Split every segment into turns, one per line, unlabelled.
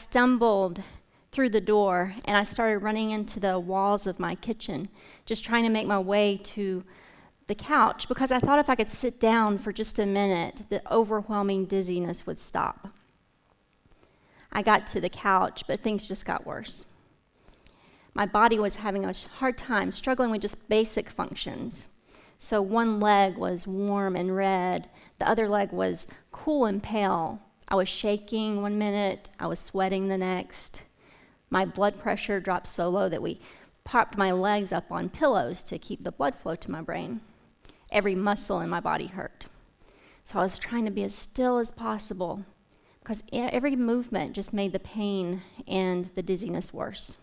stumbled through the door, and I started running into the walls of my kitchen, just trying to make my way to the couch, because I thought if I could sit down for just a minute, the overwhelming dizziness would stop. I got to the couch, but things just got worse. My body was having a hard time struggling with just basic functions. So one leg was warm and red, the other leg was cool and pale. I was shaking one minute, I was sweating the next. My blood pressure dropped so low that we propped my legs up on pillows to keep the blood flow to my brain. Every muscle in my body hurt. So I was trying to be as still as possible, because every movement just made the pain and the dizziness worse.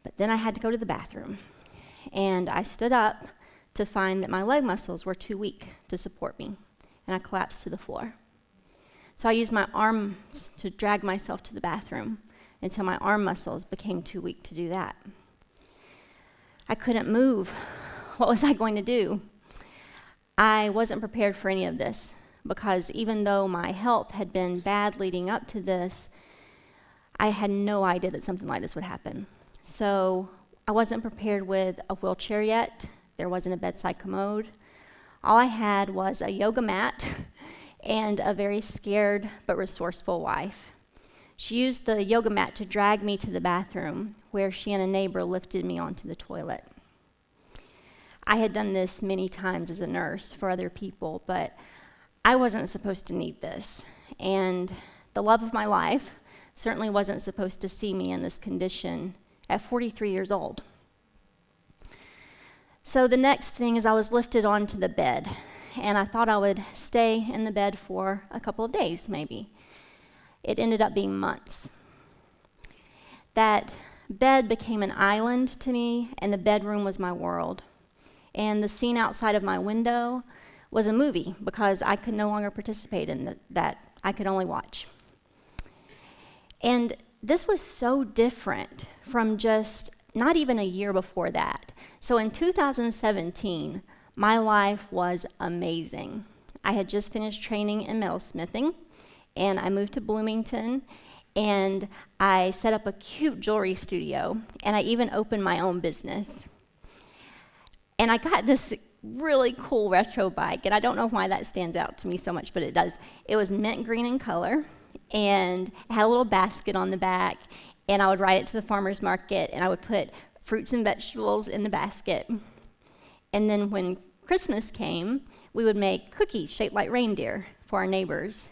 But then I had to go to the bathroom, and I stood up to find that my leg muscles were too weak to support me, and I collapsed to the floor. So I used my arms to drag myself to the bathroom until my arm muscles became too weak to do that. I couldn't move. What was I going to do? I wasn't prepared for any of this, because even though my health had been bad leading up to this, I had no idea that something like this would happen. So I wasn't prepared with a wheelchair yet. There wasn't a bedside commode. All I had was a yoga mat and a very scared but resourceful wife. She used the yoga mat to drag me to the bathroom, where she and a neighbor lifted me onto the toilet. I had done this many times as a nurse for other people, but I wasn't supposed to need this. And the love of my life certainly wasn't supposed to see me in this condition at 43 years old. So the next thing is I was lifted onto the bed, and I thought I would stay in the bed for a couple of days, maybe. It ended up being months. That bed became an island to me, and the bedroom was my world. And the scene outside of my window was a movie, because I could no longer participate in that. I could only watch. And this was so different from just not even a year before that. So in 2017, my life was amazing. I had just finished training in metalsmithing, and I moved to Bloomington, and I set up a cute jewelry studio, and I even opened my own business. And I got this really cool retro bike, and I don't know why that stands out to me so much, but it does. It was mint green in color, and it had a little basket on the back, and I would ride it to the farmer's market, and I would put fruits and vegetables in the basket. And then when Christmas came, we would make cookies shaped like reindeer for our neighbors.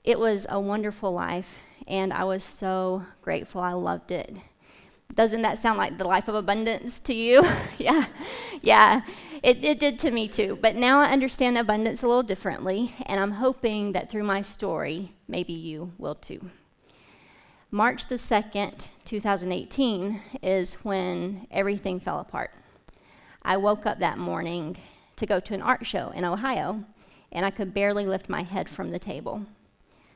It was a wonderful life, and I was so grateful. I loved it. Doesn't that sound like the life of abundance to you? Yeah, it did to me too. But now I understand abundance a little differently, and I'm hoping that through my story, maybe you will too. March the 2nd, 2018 is when everything fell apart. I woke up that morning to go to an art show in Ohio, and I could barely lift my head from the table.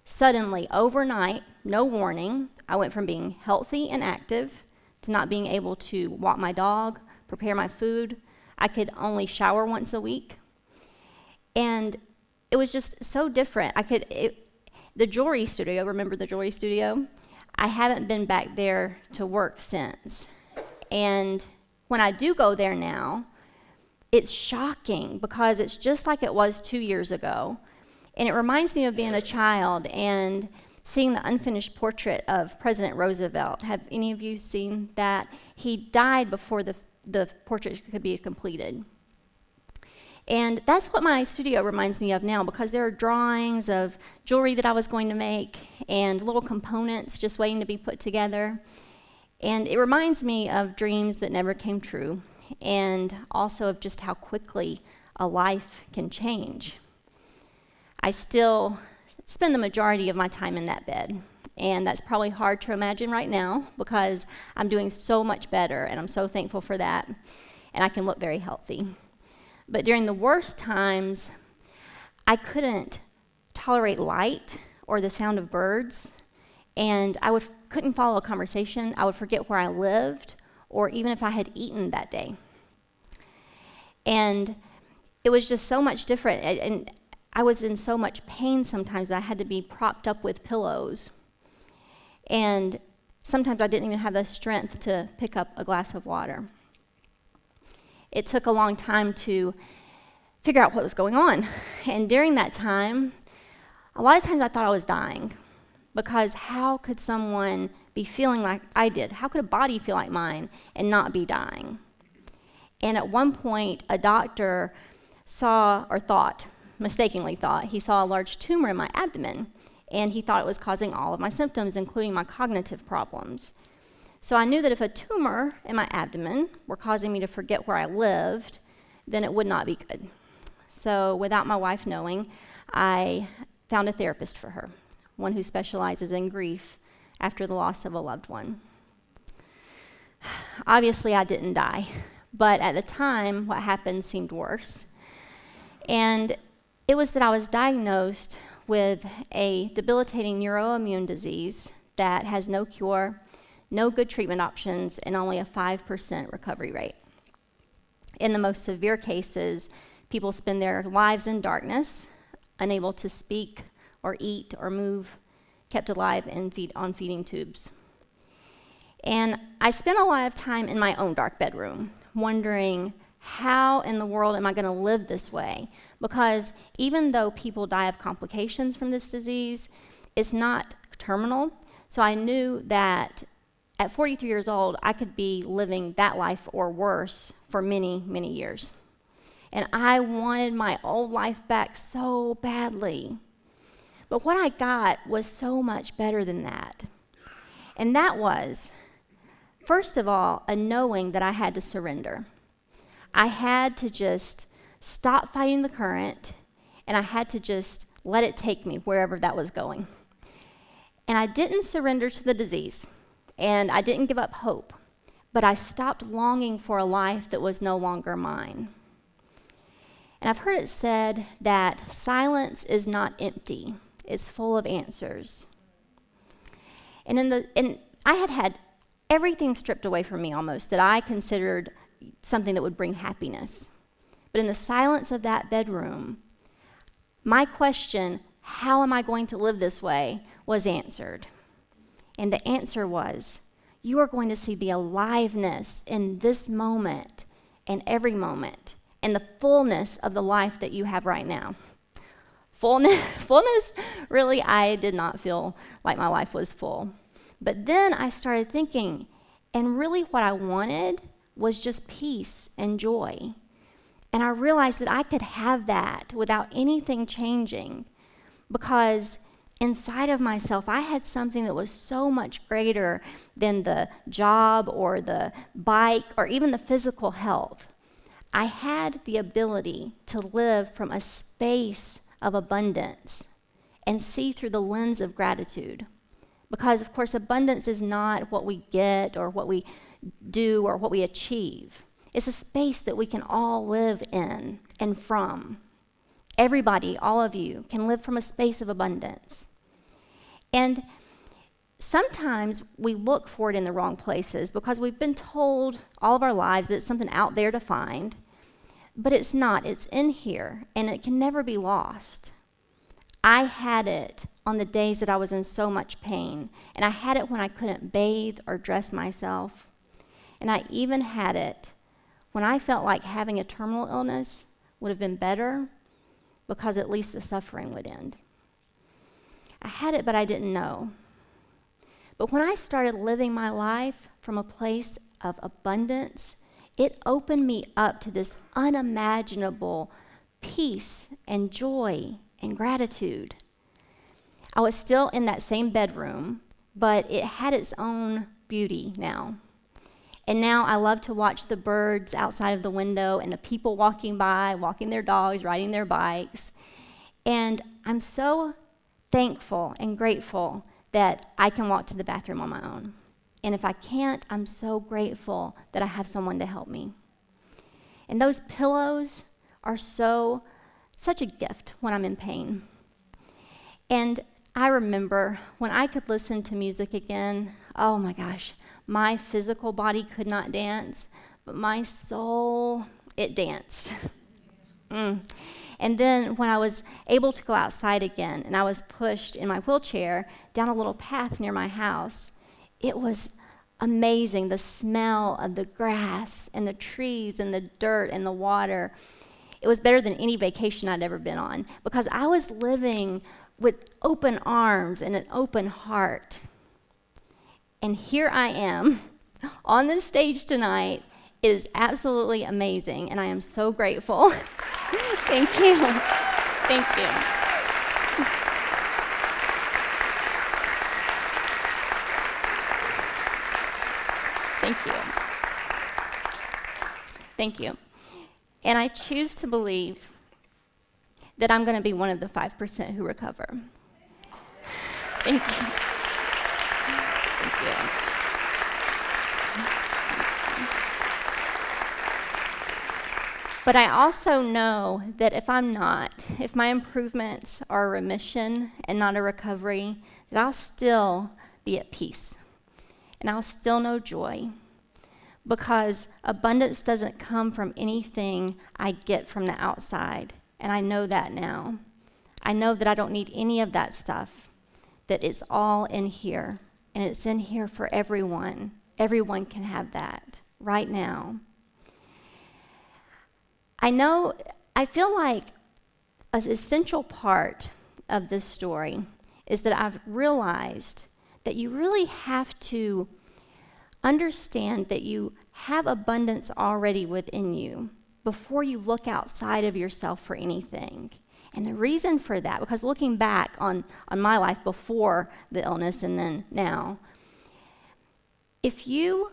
Suddenly, overnight, no warning, I went from being healthy and active to not being able to walk my dog, prepare my food. I could only shower once a week. And it was just so different. The jewelry studio, remember the jewelry studio? I haven't been back there to work since. And when I do go there now, it's shocking, because it's just like it was 2 years ago. And it reminds me of being a child and seeing the unfinished portrait of President Roosevelt. Have any of you seen that? He died before the portrait could be completed. And that's what my studio reminds me of now, because there are drawings of jewelry that I was going to make and little components just waiting to be put together. And it reminds me of dreams that never came true, and also of just how quickly a life can change. I still spend the majority of my time in that bed, and that's probably hard to imagine right now, because I'm doing so much better, and I'm so thankful for that, and I can look very healthy. But during the worst times, I couldn't tolerate light or the sound of birds, and I couldn't follow a conversation. I would forget where I lived, or even if I had eaten that day. And it was just so much different, and I was in so much pain sometimes that I had to be propped up with pillows. And sometimes I didn't even have the strength to pick up a glass of water. It took a long time to figure out what was going on. And during that time, a lot of times I thought I was dying, because how could someone be feeling like I did? How could a body feel like mine and not be dying? And at one point, a doctor mistakenly thought, he saw a large tumor in my abdomen, and he thought it was causing all of my symptoms, including my cognitive problems. So I knew that if a tumor in my abdomen were causing me to forget where I lived, then it would not be good. So without my wife knowing, I found a therapist for her, one who specializes in grief after the loss of a loved one. Obviously, I didn't die, but at the time, what happened seemed worse. And it was that I was diagnosed with a debilitating neuroimmune disease that has no cure, no good treatment options, and only a 5% recovery rate. In the most severe cases, people spend their lives in darkness, unable to speak or eat or move, kept alive and on feeding tubes. And I spent a lot of time in my own dark bedroom, wondering, how in the world am I going to live this way? Because even though people die of complications from this disease, it's not terminal. So I knew that at 43 years old, I could be living that life or worse for many, many years. And I wanted my old life back so badly. But what I got was so much better than that. And that was, first of all, a knowing that I had to surrender. I had to just stop fighting the current, and I had to just let it take me wherever that was going. And I didn't surrender to the disease, and I didn't give up hope, but I stopped longing for a life that was no longer mine. And I've heard it said that silence is not empty, it's full of answers. And I had everything stripped away from me almost that I considered something that would bring happiness. But in the silence of that bedroom, my question, how am I going to live this way, was answered. And the answer was, you are going to see the aliveness in this moment and every moment and the fullness of the life that you have right now. Fullness, really, I did not feel like my life was full. But then I started thinking, and really what I wanted was just peace and joy. And I realized that I could have that without anything changing, because inside of myself, I had something that was so much greater than the job or the bike or even the physical health. I had the ability to live from a space of abundance and see through the lens of gratitude. Because, of course, abundance is not what we get or what we do or what we achieve. It's a space that we can all live in and from. Everybody, all of you, can live from a space of abundance. And sometimes we look for it in the wrong places because we've been told all of our lives that it's something out there to find, but it's not. It's in here, and it can never be lost. I had it on the days that I was in so much pain, and I had it when I couldn't bathe or dress myself, and I even had it when I felt like having a terminal illness would have been better because at least the suffering would end. I had it, but I didn't know. But when I started living my life from a place of abundance, it opened me up to this unimaginable peace and joy and gratitude. I was still in that same bedroom, but it had its own beauty now. And now I love to watch the birds outside of the window and the people walking by, walking their dogs, riding their bikes. And I'm so thankful and grateful that I can walk to the bathroom on my own. And if I can't, I'm so grateful that I have someone to help me. And those pillows are such a gift when I'm in pain. And I remember when I could listen to music again, oh my gosh, my physical body could not dance, but my soul, it danced. And then when I was able to go outside again and I was pushed in my wheelchair down a little path near my house, it was amazing, the smell of the grass and the trees and the dirt and the water. It was better than any vacation I'd ever been on because I was living with open arms and an open heart. And here I am on this stage tonight. It is absolutely amazing, and I am so grateful. Thank you. Thank you. Thank you. Thank you. And I choose to believe that I'm going to be one of the 5% who recover. Thank you. Thank you. But I also know that if my improvements are a remission and not a recovery, that I'll still be at peace. And I'll still know joy. Because abundance doesn't come from anything I get from the outside. And I know that now. I know that I don't need any of that stuff. That it's all in here. And it's in here for everyone. Everyone can have that right now. I feel like an essential part of this story is that I've realized that you really have to understand that you have abundance already within you before you look outside of yourself for anything. And the reason for that, because looking back on my life before the illness and then now, if you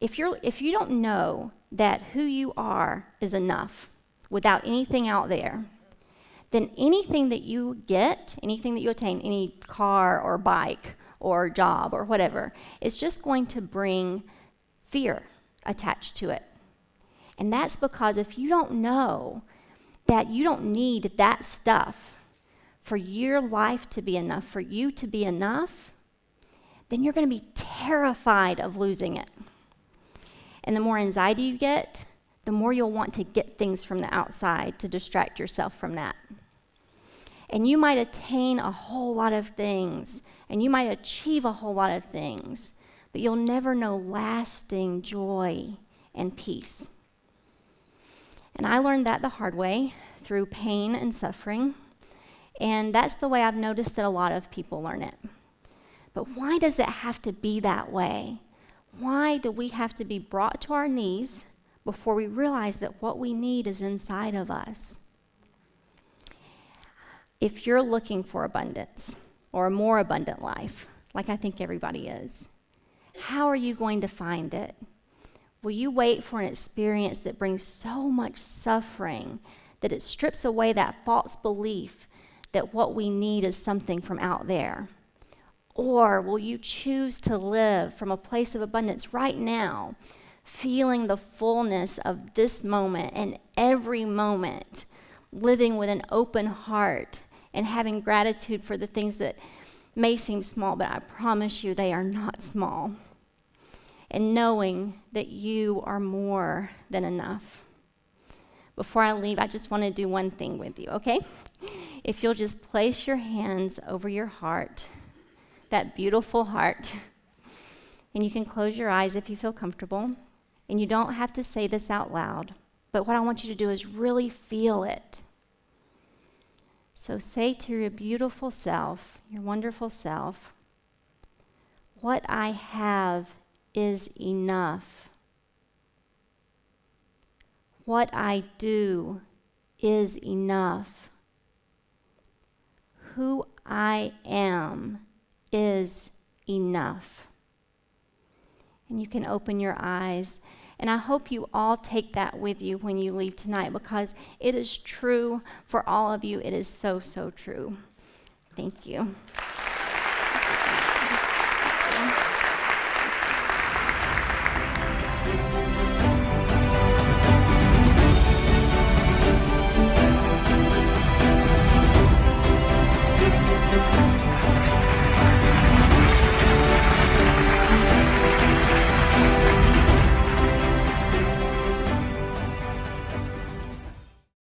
don't know that who you are is enough without anything out there, then anything that you get, anything that you attain, any car or bike or job or whatever, is just going to bring fear attached to it. And that's because if you don't know that you don't need that stuff for your life to be enough, for you to be enough, then you're going to be terrified of losing it. And the more anxiety you get, the more you'll want to get things from the outside to distract yourself from that. And you might attain a whole lot of things, and you might achieve a whole lot of things, but you'll never know lasting joy and peace. And I learned that the hard way through pain and suffering, and that's the way I've noticed that a lot of people learn it. But why does it have to be that way? Why do we have to be brought to our knees before we realize that what we need is inside of us? If you're looking for abundance or a more abundant life, like I think everybody is, how are you going to find it? Will you wait for an experience that brings so much suffering that it strips away that false belief that what we need is something from out there? Or will you choose to live from a place of abundance right now, feeling the fullness of this moment and every moment, living with an open heart and having gratitude for the things that may seem small, but I promise you they are not small. And knowing that you are more than enough. Before I leave, I just want to do one thing with you, okay? If you'll just place your hands over your heart, that beautiful heart, and you can close your eyes if you feel comfortable, and you don't have to say this out loud, but what I want you to do is really feel it. So say to your beautiful self, your wonderful self, what I have is enough. What I do is enough. Who I am is enough. And you can open your eyes. And I hope you all take that with you when you leave tonight, because it is true for all of you. It is so, so true. Thank you.